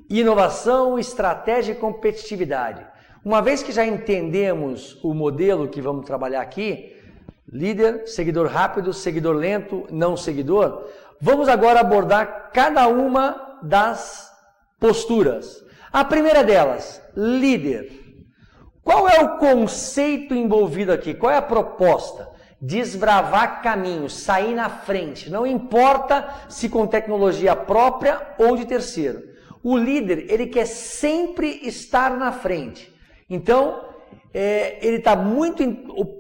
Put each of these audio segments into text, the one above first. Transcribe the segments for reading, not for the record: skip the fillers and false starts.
Inovação, estratégia e competitividade. Uma vez que já entendemos o modelo que vamos trabalhar aqui, líder, seguidor rápido, seguidor lento, não seguidor, vamos agora abordar cada uma das posturas. A primeira delas, líder. Qual é o conceito envolvido aqui? Qual é a proposta? Desbravar caminhos, sair na frente. Não importa se com tecnologia própria ou de terceiro. O líder, ele quer sempre estar na frente. Então, ele está muito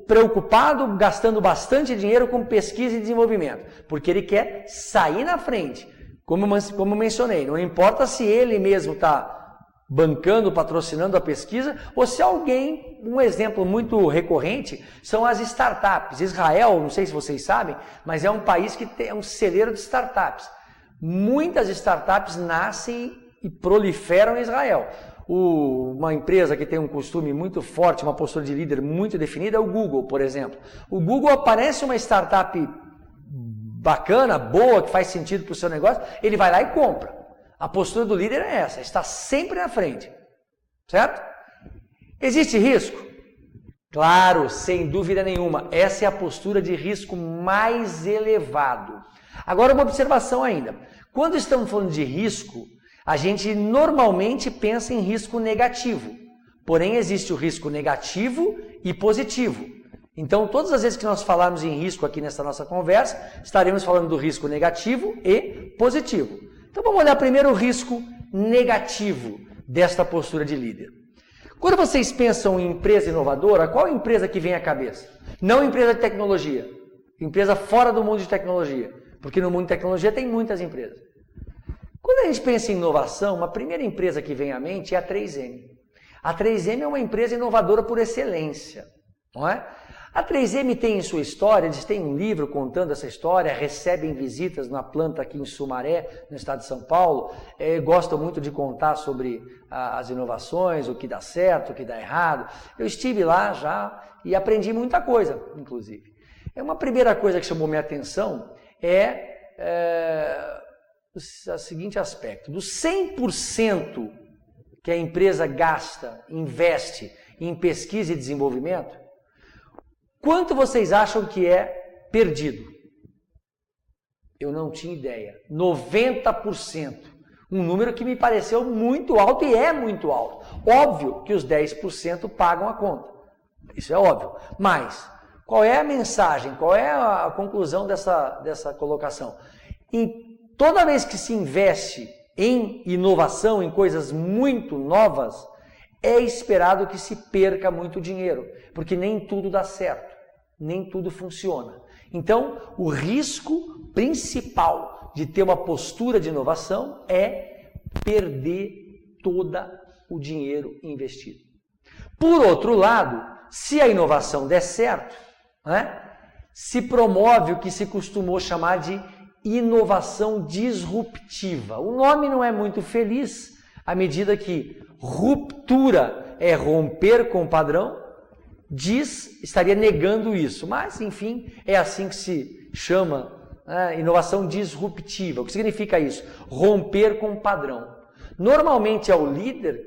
preocupado, gastando bastante dinheiro com pesquisa e desenvolvimento, porque ele quer sair na frente. Como mencionei, não importa se ele mesmo está bancando, patrocinando a pesquisa, ou se alguém, um exemplo muito recorrente, são as startups. Israel, não sei se vocês sabem, mas é um país que é um celeiro de startups. Muitas startups nascem e proliferam em Israel. Uma empresa que tem um costume muito forte, uma postura de líder muito definida é o Google, por exemplo. O Google aparece uma startup bacana, boa, que faz sentido para o seu negócio, ele vai lá e compra. A postura do líder é essa, está sempre na frente, certo? Existe risco? Claro, sem dúvida nenhuma, essa é a postura de risco mais elevado. Agora uma observação ainda, quando estamos falando de risco, a gente normalmente pensa em risco negativo, porém existe o risco negativo e positivo. Então, todas as vezes que nós falarmos em risco aqui nessa nossa conversa, estaremos falando do risco negativo e positivo. Então, vamos olhar primeiro o risco negativo desta postura de líder. Quando vocês pensam em empresa inovadora, qual empresa que vem à cabeça? Não empresa de tecnologia, empresa fora do mundo de tecnologia, porque no mundo de tecnologia tem muitas empresas. Quando a gente pensa em inovação, a primeira empresa que vem à mente é a 3M. A 3M é uma empresa inovadora por excelência, não é? A 3M tem em sua história, eles têm um livro contando essa história, recebem visitas na planta aqui em Sumaré, no estado de São Paulo, gostam muito de contar sobre as inovações, o que dá certo, o que dá errado. Eu estive lá já e aprendi muita coisa, inclusive. Uma primeira coisa que chamou minha atenção o seguinte aspecto: dos 100% que a empresa gasta, investe em pesquisa e desenvolvimento, quanto vocês acham que é perdido? Eu não tinha ideia. 90%. Um número que me pareceu muito alto e é muito alto. Óbvio que os 10% pagam a conta. Isso é óbvio. Mas, qual é a mensagem? Qual é a conclusão dessa colocação? Toda vez que se investe em inovação, em coisas muito novas, é esperado que se perca muito dinheiro, porque nem tudo dá certo, nem tudo funciona. Então, o risco principal de ter uma postura de inovação é perder todo o dinheiro investido. Por outro lado, se a inovação der certo, se promove o que se costumou chamar de inovação disruptiva. O nome não é muito feliz, à medida que ruptura é romper com o padrão, estaria negando isso. Mas, enfim, é assim que se chama, inovação disruptiva. O que significa isso? Romper com o padrão. Normalmente é o líder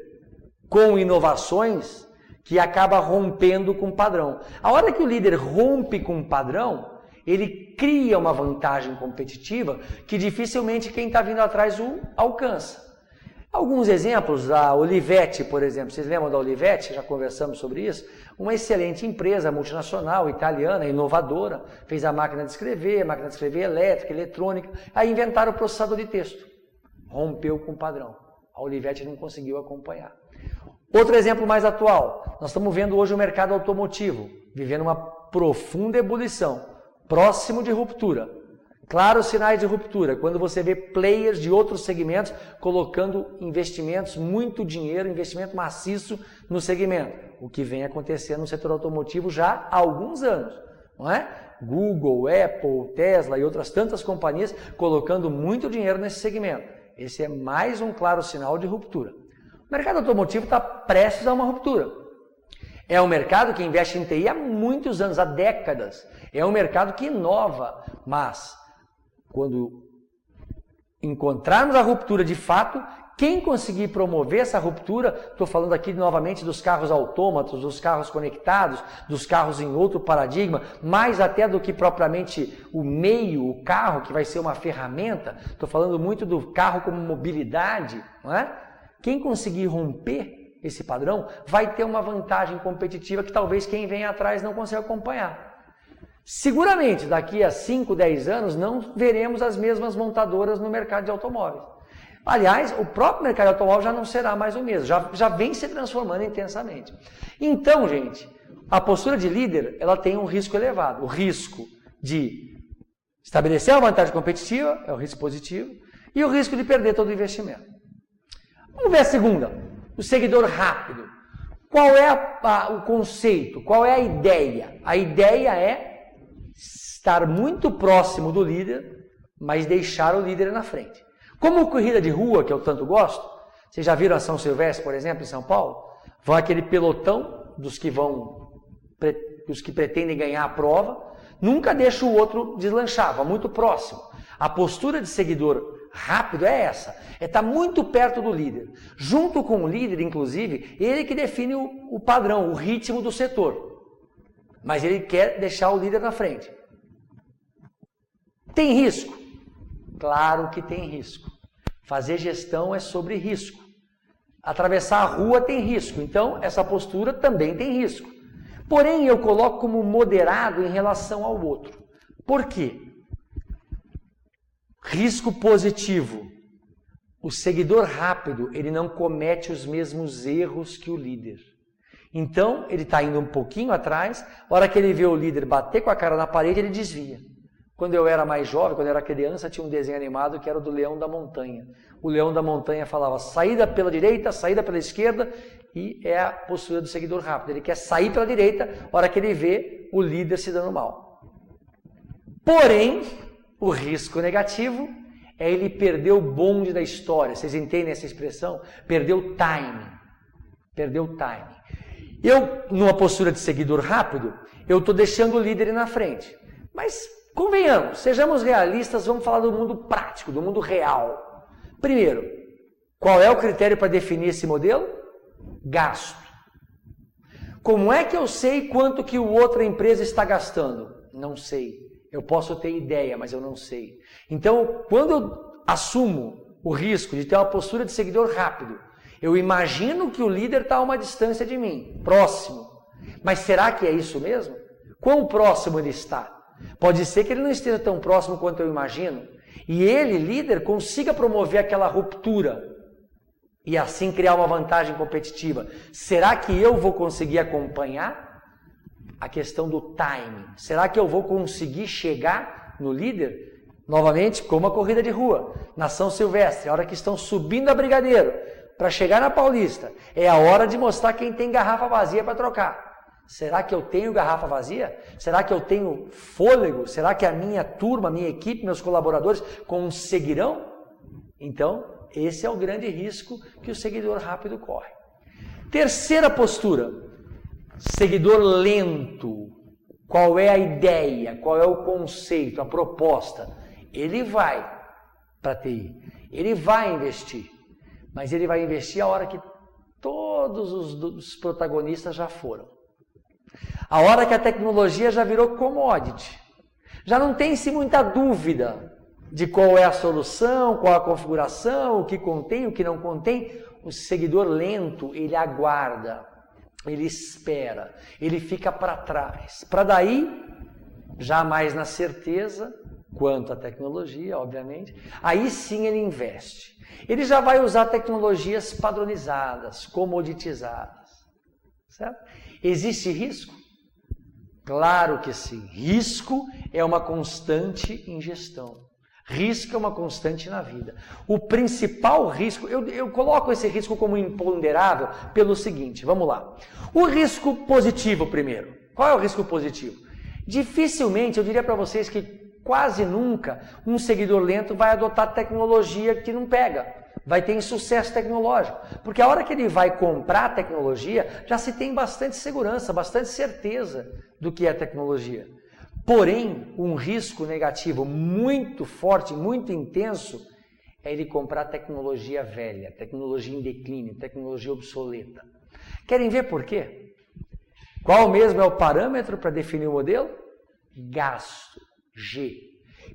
com inovações que acaba rompendo com o padrão. A hora que o líder rompe com o padrão, ele cria uma vantagem competitiva que dificilmente quem está vindo atrás o alcança. Alguns exemplos, a Olivetti, por exemplo. Vocês lembram da Olivetti? Já conversamos sobre isso. Uma excelente empresa multinacional, italiana, inovadora. Fez a máquina de escrever elétrica, eletrônica. Aí inventaram o processador de texto. Rompeu com o padrão. A Olivetti não conseguiu acompanhar. Outro exemplo mais atual. Nós estamos vendo hoje o mercado automotivo, vivendo uma profunda ebulição, próximo de ruptura. Claros sinais de ruptura, quando você vê players de outros segmentos colocando investimentos, muito dinheiro, investimento maciço no segmento. O que vem acontecendo no setor automotivo já há alguns anos, não é? Google, Apple, Tesla e outras tantas companhias colocando muito dinheiro nesse segmento. Esse é mais um claro sinal de ruptura. O mercado automotivo está prestes a uma ruptura. É um mercado que investe em TI há muitos anos, há décadas. É um mercado que inova, mas quando encontrarmos a ruptura de fato, Quem conseguir promover essa ruptura, estou falando aqui novamente dos carros autômatos, dos carros conectados, dos carros em outro paradigma, mais até do que propriamente o meio, o carro, que vai ser uma ferramenta, estou falando muito do carro como mobilidade, não é? Quem conseguir romper esse padrão vai ter uma vantagem competitiva que talvez quem vem atrás não consiga acompanhar. Seguramente, daqui a 5, 10 anos, não veremos as mesmas montadoras no mercado de automóveis. Aliás, o próprio mercado de automóvel já não será mais o mesmo, já vem se transformando intensamente. Então, gente, a postura de líder, ela tem um risco elevado. O risco de estabelecer uma vantagem competitiva, é o risco positivo, e o risco de perder todo o investimento. Vamos ver a segunda, o seguidor rápido. Qual é o conceito? Qual é a ideia? A ideia é estar muito próximo do líder, mas deixar o líder na frente. Como corrida de rua, que eu tanto gosto, vocês já viram a São Silvestre, por exemplo, em São Paulo? Vão aquele pelotão dos que pretendem ganhar a prova, nunca deixa o outro deslanchar, vai muito próximo. A postura de seguidor rápido é essa, é estar muito perto do líder. Junto com o líder, inclusive, ele que define o padrão, o ritmo do setor. Mas ele quer deixar o líder na frente. Tem risco? Claro que tem risco. Fazer gestão é sobre risco. Atravessar a rua tem risco, então essa postura também tem risco. Porém, eu coloco como moderado em relação ao outro. Por quê? Risco positivo. O seguidor rápido, ele não comete os mesmos erros que o líder. Então, ele está indo um pouquinho atrás, a hora que ele vê o líder bater com a cara na parede, ele desvia. Quando eu era mais jovem, quando eu era criança, tinha um desenho animado que era do Leão da Montanha. O Leão da Montanha falava saída pela direita, saída pela esquerda, e é a postura do seguidor rápido. Ele quer sair pela direita, a hora que ele vê o líder se dando mal. Porém, o risco negativo é ele perder o bonde da história. Vocês entendem essa expressão? Perdeu o time. Perdeu o time. Eu, numa postura de seguidor rápido, eu estou deixando o líder ir na frente. Mas convenhamos, sejamos realistas, vamos falar do mundo prático, do mundo real. Primeiro, qual é o critério para definir esse modelo? Gasto. Como é que eu sei quanto que outra empresa está gastando? Não sei. Eu posso ter ideia, mas eu não sei. Então, quando eu assumo o risco de ter uma postura de seguidor rápido, eu imagino que o líder está a uma distância de mim, próximo. Mas será que é isso mesmo? Quão próximo ele está? Pode ser que ele não esteja tão próximo quanto eu imagino. E ele, líder, consiga promover aquela ruptura e assim criar uma vantagem competitiva. Será que eu vou conseguir acompanhar a questão do timing? Será que eu vou conseguir chegar no líder? Novamente, como a corrida de rua, na São Silvestre, a hora que estão subindo a Brigadeiro para chegar na Paulista, é a hora de mostrar quem tem garrafa vazia para trocar. Será que eu tenho garrafa vazia? Será que eu tenho fôlego? Será que a minha turma, a minha equipe, meus colaboradores conseguirão? Então, esse é o grande risco que o seguidor rápido corre. Terceira postura, seguidor lento. Qual é a ideia? Qual é o conceito, a proposta? Ele vai para a TI, ele vai investir, mas ele vai investir a hora que todos os protagonistas já foram. A hora que a tecnologia já virou commodity. Já não tem-se muita dúvida de qual é a solução, qual a configuração, o que contém, o que não contém. O seguidor lento, ele aguarda, ele espera, ele fica para trás. Para daí, já mais na certeza, quanto à tecnologia, obviamente, aí sim ele investe. Ele já vai usar tecnologias padronizadas, comoditizadas. Certo? Existe risco? Claro que sim. Risco é uma constante em gestão. Risco é uma constante na vida. O principal risco, eu coloco esse risco como imponderável pelo seguinte, vamos lá. O risco positivo primeiro. Qual é o risco positivo? Dificilmente, eu diria para vocês que quase nunca um seguidor lento vai adotar tecnologia que não pega. Vai ter insucesso tecnológico. Porque a hora que ele vai comprar a tecnologia, já se tem bastante segurança, bastante certeza do que é tecnologia. Porém, um risco negativo muito forte, muito intenso, é ele comprar tecnologia velha, tecnologia em declínio, tecnologia obsoleta. Querem ver por quê? Qual mesmo é o parâmetro para definir o modelo? Gasto, G.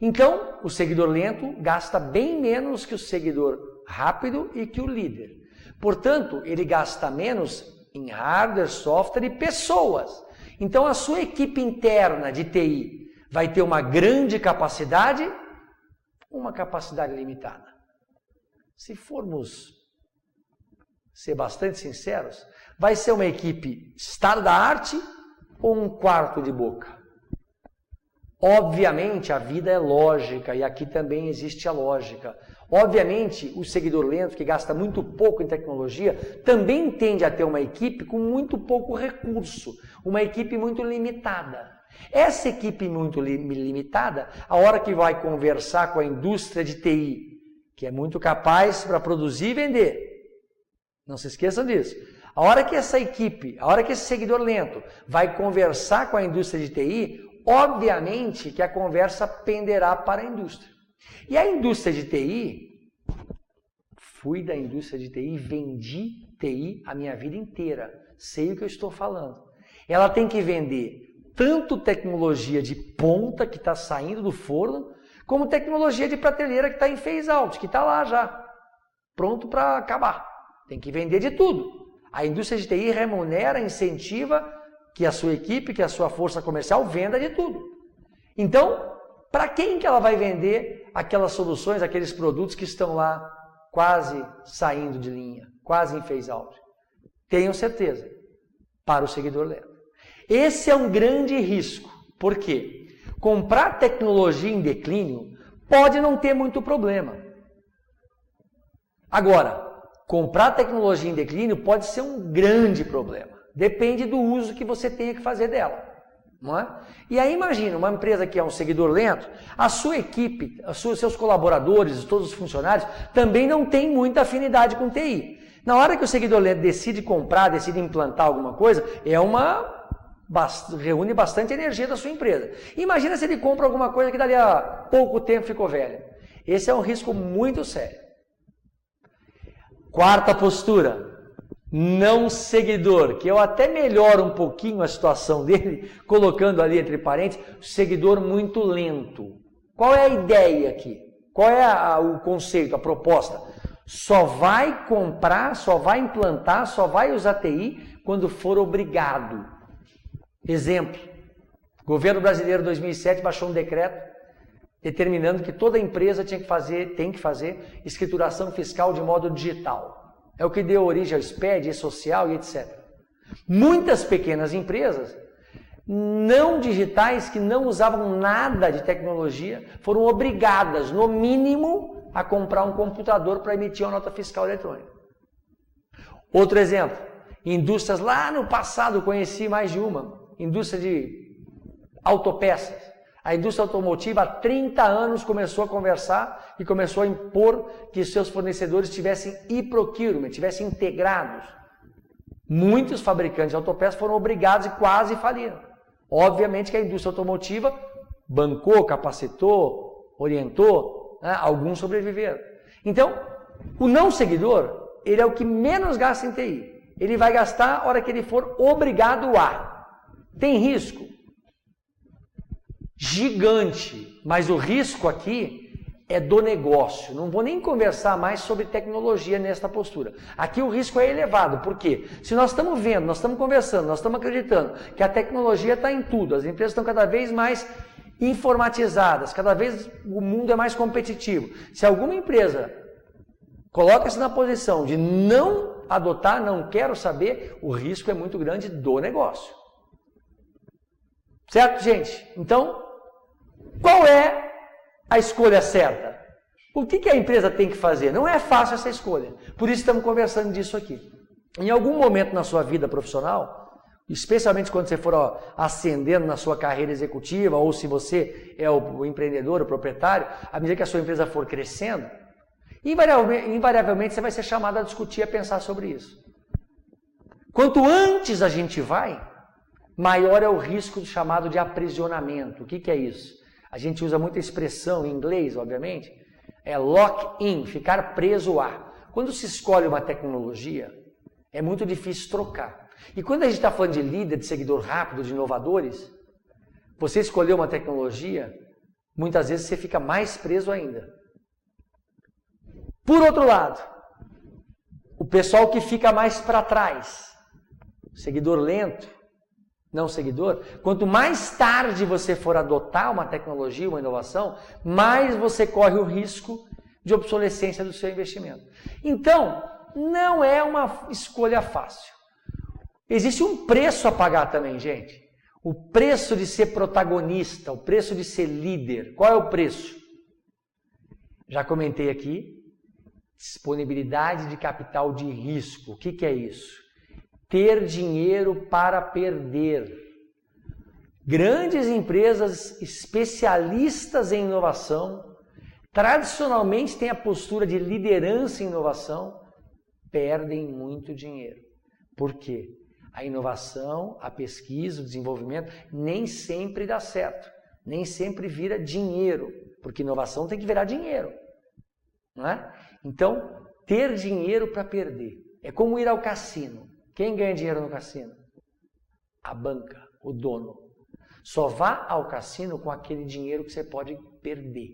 Então, o seguidor lento gasta bem menos que o seguidor rápido e que o líder. Portanto, ele gasta menos em hardware, software e pessoas. Então, a sua equipe interna de TI vai ter uma grande capacidade, uma capacidade limitada. Se formos ser bastante sinceros, vai ser uma equipe estado da arte ou um quarto de boca? Obviamente, a vida é lógica e aqui também existe a lógica. Obviamente, o seguidor lento, que gasta muito pouco em tecnologia, também tende a ter uma equipe com muito pouco recurso, uma equipe muito limitada. Essa equipe muito limitada, a hora que vai conversar com a indústria de TI, que é muito capaz para produzir e vender, não se esqueçam disso. A hora que essa equipe, a hora que esse seguidor lento vai conversar com a indústria de TI, obviamente que a conversa penderá para a indústria. E a indústria de TI, fui da indústria de TI, vendi TI a minha vida inteira, sei o que eu estou falando. Ela tem que vender tanto tecnologia de ponta que está saindo do forno, como tecnologia de prateleira que está em phase out, que está lá já, pronto para acabar. Tem que vender de tudo. A indústria de TI remunera, incentiva que a sua equipe, que a sua força comercial venda de tudo. Então, para quem que ela vai vender aquelas soluções, aqueles produtos que estão lá quase saindo de linha, quase em phase out? Tenham certeza, para o seguidor lento. Esse é um grande risco. Por quê? Comprar tecnologia em declínio pode não ter muito problema. Agora, comprar tecnologia em declínio pode ser um grande problema. Depende do uso que você tenha que fazer dela. Não é? E aí imagina, uma empresa que é um seguidor lento, a sua equipe, seus colaboradores, todos os funcionários, também não tem muita afinidade com TI. Na hora que o seguidor lento decide comprar, decide implantar alguma coisa, reúne bastante energia da sua empresa. Imagina se ele compra alguma coisa que dali a pouco tempo ficou velha. Esse é um risco muito sério. Quarta postura. Não seguidor, que eu até melhoro um pouquinho a situação dele, colocando ali entre parênteses, seguidor muito lento. Qual é a ideia aqui? Qual é o conceito, a proposta? Só vai comprar, só vai implantar, só vai usar TI quando for obrigado. Exemplo, o governo brasileiro em 2007 baixou um decreto determinando que toda empresa tem que fazer escrituração fiscal de modo digital. É o que deu origem ao SPED, e-social e etc. Muitas pequenas empresas não digitais que não usavam nada de tecnologia foram obrigadas, no mínimo, a comprar um computador para emitir uma nota fiscal eletrônica. Outro exemplo, indústrias lá no passado, conheci mais de uma, indústria de autopeças. A indústria automotiva há 30 anos começou a conversar e começou a impor que seus fornecedores tivessem e-procurement, tivessem integrados. Muitos fabricantes de autopeças foram obrigados e quase faliram. Obviamente que a indústria automotiva bancou, capacitou, orientou, né? Alguns sobreviveram. Então, o não seguidor, ele é o que menos gasta em TI. Ele vai gastar a hora que ele for obrigado a. Tem risco? Gigante, mas o risco aqui é do negócio. Não vou nem conversar mais sobre tecnologia nesta postura. Aqui o risco é elevado, por quê? Se nós estamos vendo, nós estamos conversando, nós estamos acreditando que a tecnologia está em tudo, as empresas estão cada vez mais informatizadas, cada vez o mundo é mais competitivo. Se alguma empresa coloca-se na posição de não adotar, não quero saber, o risco é muito grande do negócio. Certo, gente? Então, qual é a escolha certa? O que a empresa tem que fazer? Não é fácil essa escolha. Por isso estamos conversando disso aqui. Em algum momento na sua vida profissional, especialmente quando você for ascendendo na sua carreira executiva, ou se você é o empreendedor, o proprietário, à medida que a sua empresa for crescendo, invariavelmente você vai ser chamado a discutir, a pensar sobre isso. Quanto antes a gente vai, maior é o risco do chamado de aprisionamento. O que é isso? A gente usa muita expressão em inglês, obviamente. É lock-in, ficar preso a. Quando se escolhe uma tecnologia, é muito difícil trocar. E quando a gente está falando de líder, de seguidor rápido, de inovadores, você escolheu uma tecnologia, muitas vezes você fica mais preso ainda. Por outro lado, o pessoal que fica mais para trás, seguidor lento, não seguidor, quanto mais tarde você for adotar uma tecnologia, uma inovação, mais você corre o risco de obsolescência do seu investimento. Então, não é uma escolha fácil. Existe um preço a pagar também, gente. O preço de ser protagonista, o preço de ser líder. Qual é o preço? Já comentei aqui. Disponibilidade de capital de risco. O que é isso? Ter dinheiro para perder. Grandes empresas especialistas em inovação, tradicionalmente têm a postura de liderança em inovação, perdem muito dinheiro. Por quê? A inovação, a pesquisa, o desenvolvimento nem sempre dá certo. Nem sempre vira dinheiro, porque inovação tem que virar dinheiro. Não é? Então, ter dinheiro para perder. É como ir ao cassino. Quem ganha dinheiro no cassino? A banca, o dono. Só vá ao cassino com aquele dinheiro que você pode perder.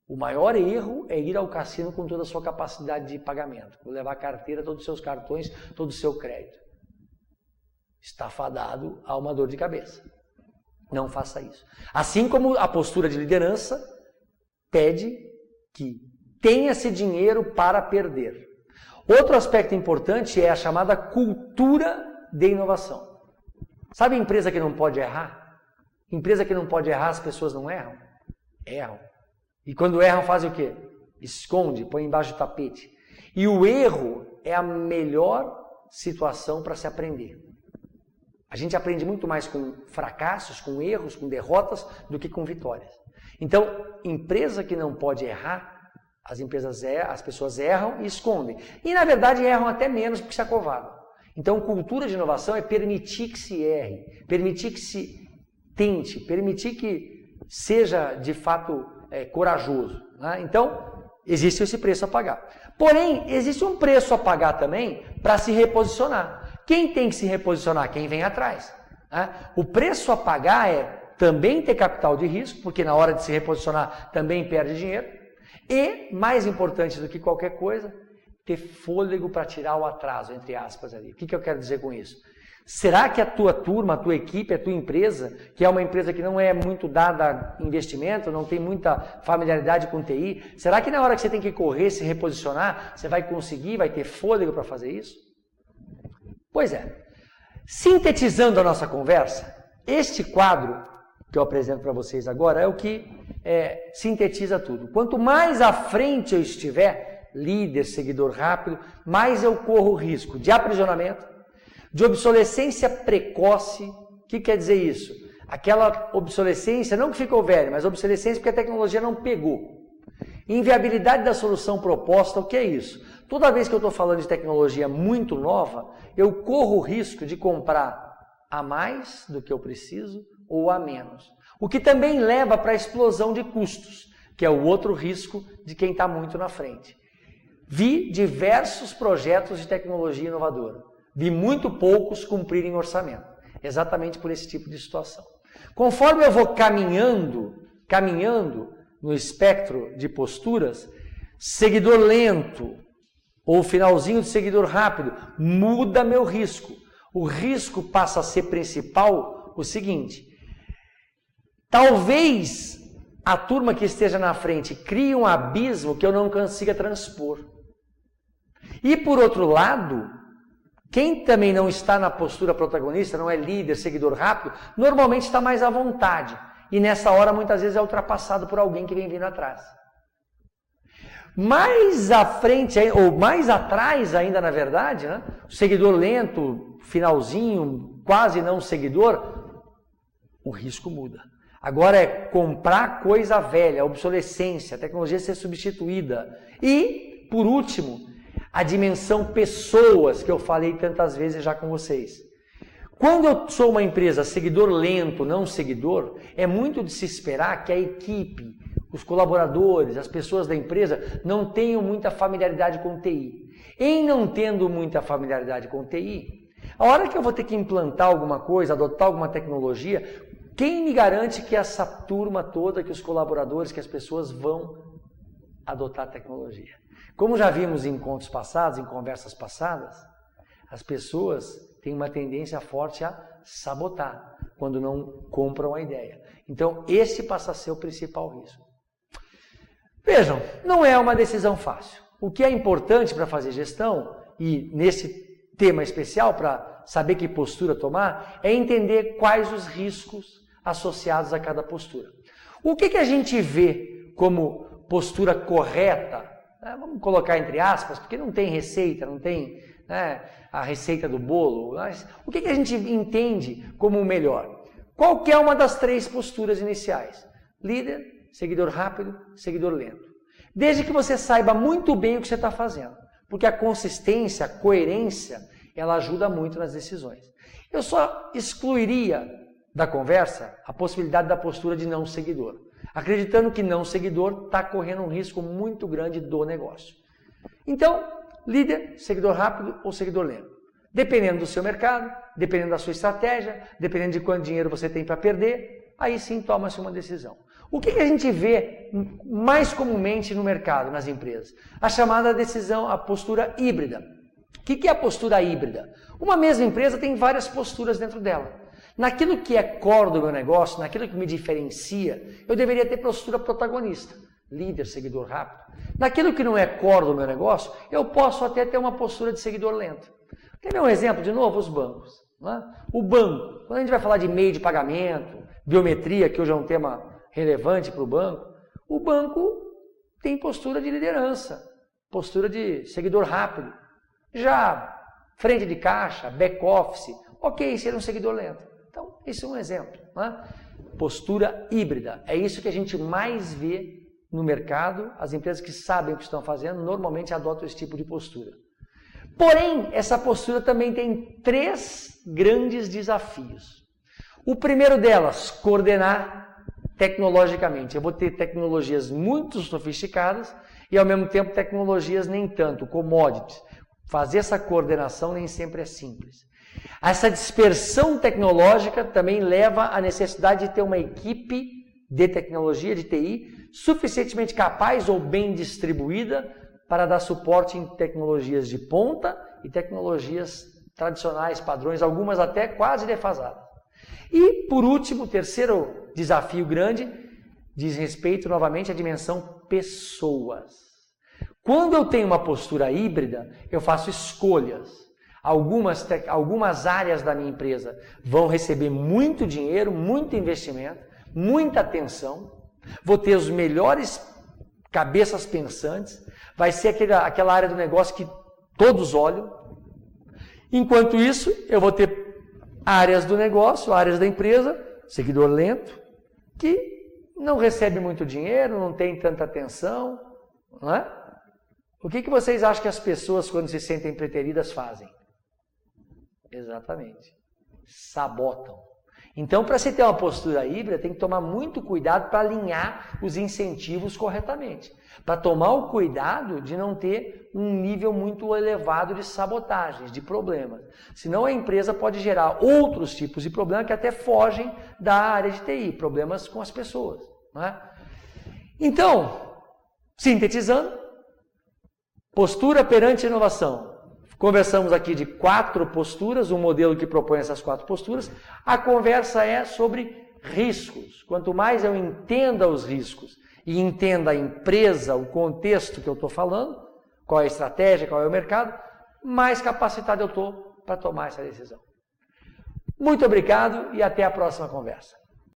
O maior erro é ir ao cassino com toda a sua capacidade de pagamento. Levar a carteira, todos os seus cartões, todo o seu crédito. Está fadado a uma dor de cabeça. Não faça isso. Assim como a postura de liderança pede que tenha-se dinheiro para perder. Outro aspecto importante é a chamada cultura de inovação. Sabe a empresa que não pode errar? Empresa que não pode errar, as pessoas não erram? Erram. E quando erram, fazem o quê? Esconde, põe embaixo do tapete. E o erro é a melhor situação para se aprender. A gente aprende muito mais com fracassos, com erros, com derrotas, do que com vitórias. Então, empresa que não pode errar, as pessoas erram e escondem. E, na verdade, erram até menos porque se acovardam. Então, cultura de inovação é permitir que se erre, permitir que se tente, permitir que seja, de fato, corajoso. Né? Então, existe esse preço a pagar. Porém, existe um preço a pagar também para se reposicionar. Quem tem que se reposicionar? Quem vem atrás. Né? O preço a pagar é também ter capital de risco, porque na hora de se reposicionar também perde dinheiro. E, mais importante do que qualquer coisa, ter fôlego para tirar o atraso, entre aspas, ali. O que eu quero dizer com isso? Será que a tua turma, a tua equipe, a tua empresa, que é uma empresa que não é muito dada a investimento, não tem muita familiaridade com TI, será que na hora que você tem que correr, se reposicionar, você vai conseguir, vai ter fôlego para fazer isso? Pois é. Sintetizando a nossa conversa, este quadro que eu apresento para vocês agora é o que sintetiza tudo. Quanto mais à frente eu estiver, líder, seguidor rápido, mais eu corro o risco de aprisionamento, de obsolescência precoce. O que quer dizer isso? Aquela obsolescência, não que ficou velha, mas obsolescência porque a tecnologia não pegou. Inviabilidade da solução proposta, o que é isso? Toda vez que eu estou falando de tecnologia muito nova, eu corro o risco de comprar a mais do que eu preciso ou a menos. O que também leva para a explosão de custos, que é o outro risco de quem está muito na frente. Vi diversos projetos de tecnologia inovadora. Vi muito poucos cumprirem orçamento. Exatamente por esse tipo de situação. Conforme eu vou caminhando no espectro de posturas, seguidor lento ou finalzinho de seguidor rápido, muda meu risco. O risco passa a ser principal o seguinte: talvez a turma que esteja na frente crie um abismo que eu não consiga transpor. E por outro lado, quem também não está na postura protagonista, não é líder, seguidor rápido, normalmente está mais à vontade. E nessa hora, muitas vezes, é ultrapassado por alguém que vem vindo atrás. Mais à frente, ou mais atrás ainda, na verdade, né? O seguidor lento, finalzinho, quase não seguidor, o risco muda. Agora é comprar coisa velha, obsolescência, a tecnologia ser substituída. E, por último, a dimensão pessoas, que eu falei tantas vezes já com vocês. Quando eu sou uma empresa seguidor lento, não seguidor, é muito de se esperar que a equipe, os colaboradores, as pessoas da empresa não tenham muita familiaridade com TI. Em não tendo muita familiaridade com TI, a hora que eu vou ter que implantar alguma coisa, adotar alguma tecnologia, quem me garante que essa turma toda, que os colaboradores, que as pessoas vão adotar a tecnologia? Como já vimos em encontros passados, em conversas passadas, as pessoas têm uma tendência forte a sabotar quando não compram a ideia. Então, esse passa a ser o principal risco. Vejam, não é uma decisão fácil. O que é importante para fazer gestão, e nesse tema especial, para saber que postura tomar, é entender quais os riscos associados a cada postura. O que a gente vê como postura correta, vamos colocar entre aspas, porque não tem receita, não tem a receita do bolo, mas o que a gente entende como o melhor? Qualquer uma das 3 posturas iniciais: líder, seguidor rápido, seguidor lento. Desde que você saiba muito bem o que você está fazendo, porque a consistência, a coerência, ela ajuda muito nas decisões. Eu só excluiria da conversa a possibilidade da postura de não seguidor, acreditando que não seguidor está correndo um risco muito grande do negócio. Então, líder, seguidor rápido ou seguidor lento. Dependendo do seu mercado, dependendo da sua estratégia, dependendo de quanto dinheiro você tem para perder, aí sim toma-se uma decisão. O que a gente vê mais comumente no mercado, nas empresas? A chamada decisão, a postura híbrida. O que é a postura híbrida? Uma mesma empresa tem várias posturas dentro dela. Naquilo que é core do meu negócio, naquilo que me diferencia, eu deveria ter postura protagonista, líder, seguidor rápido. Naquilo que não é core do meu negócio, eu posso até ter uma postura de seguidor lento. Quer ver um exemplo de novo? Os bancos. O banco, quando a gente vai falar de meio de pagamento, biometria, que hoje é um tema relevante para o banco tem postura de liderança, postura de seguidor rápido. Já frente de caixa, back office, ok, ser um seguidor lento. Então, esse é um exemplo. Postura híbrida, é isso que a gente mais vê no mercado. As empresas que sabem o que estão fazendo normalmente adotam esse tipo de postura. Porém, essa postura também tem 3 grandes desafios. O primeiro delas, coordenar tecnologicamente. Eu vou ter tecnologias muito sofisticadas e, ao mesmo tempo, tecnologias nem tanto, commodities. Fazer essa coordenação nem sempre é simples. Essa dispersão tecnológica também leva à necessidade de ter uma equipe de tecnologia, de TI, suficientemente capaz ou bem distribuída para dar suporte em tecnologias de ponta e tecnologias tradicionais, padrões, algumas até quase defasadas. E, por último, o terceiro desafio grande diz respeito novamente à dimensão pessoas. Quando eu tenho uma postura híbrida, eu faço escolhas. Algumas áreas da minha empresa vão receber muito dinheiro, muito investimento, muita atenção. Vou ter os melhores cabeças pensantes. Vai ser aquela área do negócio que todos olham. Enquanto isso, eu vou ter áreas do negócio, áreas da empresa, seguidor lento, que não recebe muito dinheiro, não tem tanta atenção, não é? O que vocês acham que as pessoas, quando se sentem preteridas, fazem? Exatamente. Sabotam. Então, para se ter uma postura híbrida, tem que tomar muito cuidado para alinhar os incentivos corretamente. Para tomar o cuidado de não ter um nível muito elevado de sabotagens, de problemas. Senão a empresa pode gerar outros tipos de problemas que até fogem da área de TI, problemas com as pessoas. Não é? Então, sintetizando, postura perante inovação. Conversamos aqui de 4 posturas, um modelo que propõe essas 4 posturas. A conversa é sobre riscos. Quanto mais eu entenda os riscos e entenda a empresa, o contexto que eu estou falando, qual é a estratégia, qual é o mercado, mais capacitado eu estou para tomar essa decisão. Muito obrigado e até a próxima conversa.